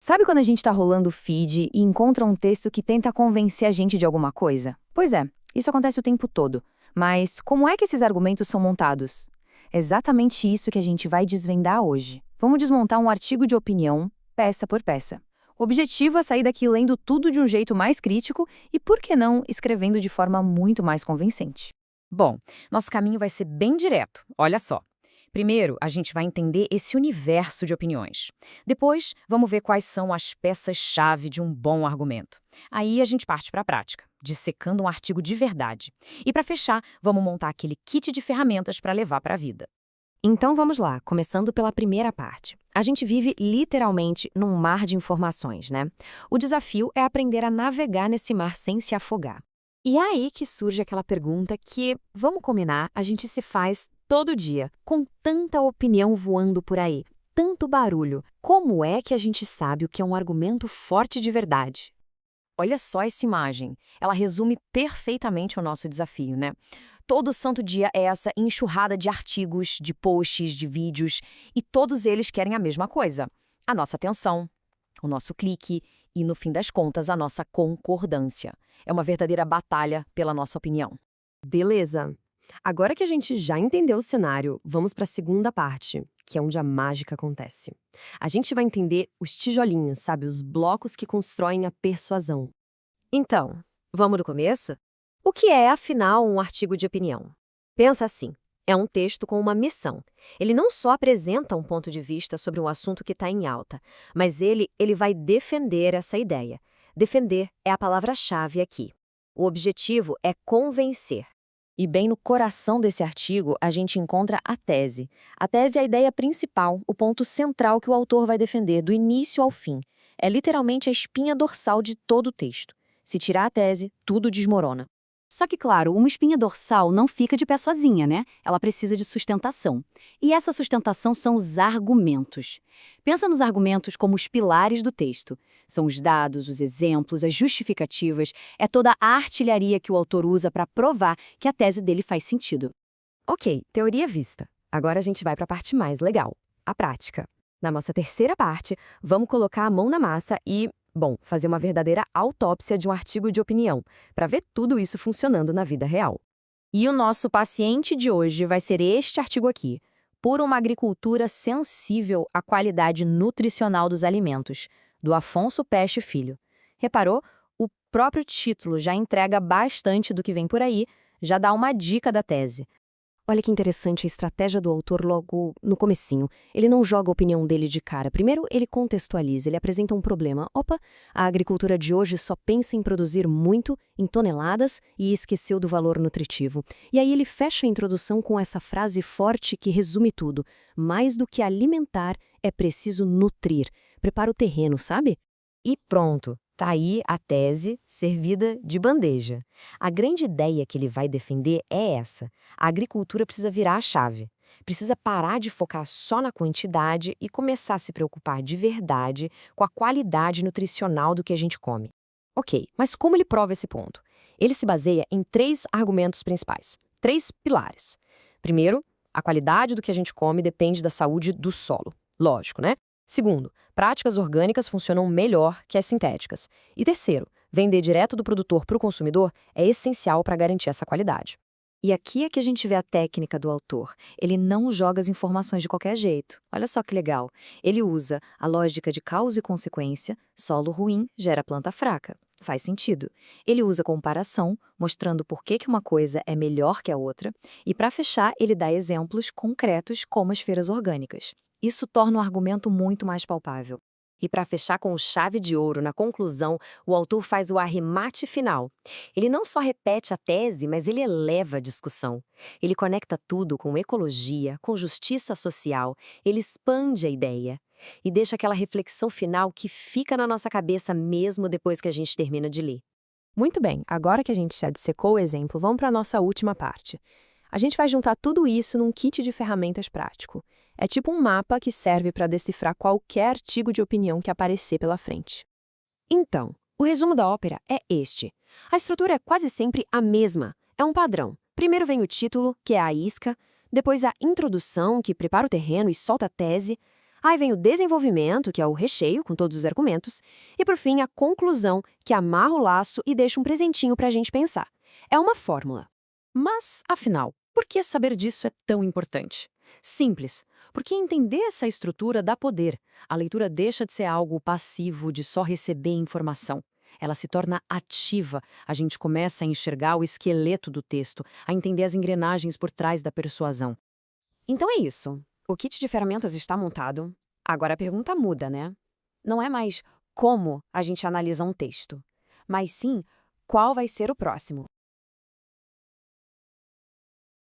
Sabe quando a gente está rolando o feed e encontra um texto que tenta convencer a gente de alguma coisa? Pois é, isso acontece o tempo todo. Mas como é que esses argumentos são montados? É exatamente isso que a gente vai desvendar hoje. Vamos desmontar um artigo de opinião, peça por peça. O objetivo é sair daqui lendo tudo de um jeito mais crítico e, por que não, escrevendo de forma muito mais convincente. Bom, nosso caminho vai ser bem direto, olha só. Primeiro, a gente vai entender esse universo de opiniões. Depois, vamos ver quais são as peças-chave de um bom argumento. Aí a gente parte para a prática, dissecando um artigo de verdade. E para fechar, vamos montar aquele kit de ferramentas para levar para a vida. Então vamos lá, começando pela primeira parte. A gente vive literalmente num mar de informações, né? O desafio é aprender a navegar nesse mar sem se afogar. E é aí que surge aquela pergunta que, vamos combinar, a gente se faz todo dia, com tanta opinião voando por aí, tanto barulho. Como é que a gente sabe o que é um argumento forte de verdade? Olha só essa imagem. Ela resume perfeitamente o nosso desafio, né? Todo santo dia é essa enxurrada de artigos, de posts, de vídeos, e todos eles querem a mesma coisa: a nossa atenção, o nosso clique e, no fim das contas, a nossa concordância. É uma verdadeira batalha pela nossa opinião. Beleza. Agora que a gente já entendeu o cenário, vamos para a segunda parte, que é onde a mágica acontece. A gente vai entender os tijolinhos, sabe? Os blocos que constroem a persuasão. Então, vamos do começo? O que é, afinal, um artigo de opinião? Pensa assim, é um texto com uma missão. Ele não só apresenta um ponto de vista sobre um assunto que está em alta, mas ele vai defender essa ideia. Defender é a palavra-chave aqui. O objetivo é convencer. E bem no coração desse artigo, a gente encontra a tese. A tese é a ideia principal, o ponto central que o autor vai defender, do início ao fim. É literalmente a espinha dorsal de todo o texto. Se tirar a tese, tudo desmorona. Só que, claro, uma espinha dorsal não fica de pé sozinha, né? Ela precisa de sustentação. E essa sustentação são os argumentos. Pensa nos argumentos como os pilares do texto. São os dados, os exemplos, as justificativas, é toda a artilharia que o autor usa para provar que a tese dele faz sentido. Ok, teoria vista. Agora a gente vai para a parte mais legal, a prática. Na nossa terceira parte, vamos colocar a mão na massa e, bom, fazer uma verdadeira autópsia de um artigo de opinião, para ver tudo isso funcionando na vida real. E o nosso paciente de hoje vai ser este artigo aqui: Por uma agricultura sensível à qualidade nutricional dos alimentos, do Afonso Peste Filho. Reparou? O próprio título já entrega bastante do que vem por aí, já dá uma dica da tese. Olha que interessante a estratégia do autor logo no comecinho. Ele não joga a opinião dele de cara. Primeiro, ele contextualiza, ele apresenta um problema. Opa, a agricultura de hoje só pensa em produzir muito, em toneladas, e esqueceu do valor nutritivo. E aí ele fecha a introdução com essa frase forte que resume tudo. Mais do que alimentar, é preciso nutrir. Prepara o terreno, sabe? E pronto. Tá aí a tese servida de bandeja. A grande ideia que ele vai defender é essa. A agricultura precisa virar a chave. Precisa parar de focar só na quantidade e começar a se preocupar de verdade com a qualidade nutricional do que a gente come. Ok, mas como ele prova esse ponto? Ele se baseia em 3 argumentos principais, 3 pilares. Primeiro, a qualidade do que a gente come depende da saúde do solo. Lógico, né? Segundo, práticas orgânicas funcionam melhor que as sintéticas. E terceiro, vender direto do produtor para o consumidor é essencial para garantir essa qualidade. E aqui é que a gente vê a técnica do autor. Ele não joga as informações de qualquer jeito. Olha só que legal. Ele usa a lógica de causa e consequência: solo ruim gera planta fraca. Faz sentido. Ele usa comparação, mostrando por que uma coisa é melhor que a outra. E para fechar, ele dá exemplos concretos como as feiras orgânicas. Isso torna o argumento muito mais palpável. E para fechar com chave de ouro na conclusão, o autor faz o arremate final. Ele não só repete a tese, mas ele eleva a discussão. Ele conecta tudo com ecologia, com justiça social, ele expande a ideia e deixa aquela reflexão final que fica na nossa cabeça mesmo depois que a gente termina de ler. Muito bem, agora que a gente já dissecou o exemplo, vamos para a nossa última parte. A gente vai juntar tudo isso num kit de ferramentas prático. É tipo um mapa que serve para decifrar qualquer artigo de opinião que aparecer pela frente. Então, o resumo da ópera é este. A estrutura é quase sempre a mesma. É um padrão. Primeiro vem o título, que é a isca, depois a introdução, que prepara o terreno e solta a tese, Aí vem o desenvolvimento, que é o recheio, com todos os argumentos. E, por fim, a conclusão, que amarra o laço e deixa um presentinho para a gente pensar. É uma fórmula. Mas, afinal, por que saber disso é tão importante? Simples, porque entender essa estrutura dá poder. A leitura deixa de ser algo passivo, de só receber informação. Ela se torna ativa. A gente começa a enxergar o esqueleto do texto, a entender as engrenagens por trás da persuasão. Então é isso. O kit de ferramentas está montado. Agora a pergunta muda, né? Não é mais como a gente analisa um texto, mas sim qual vai ser o próximo.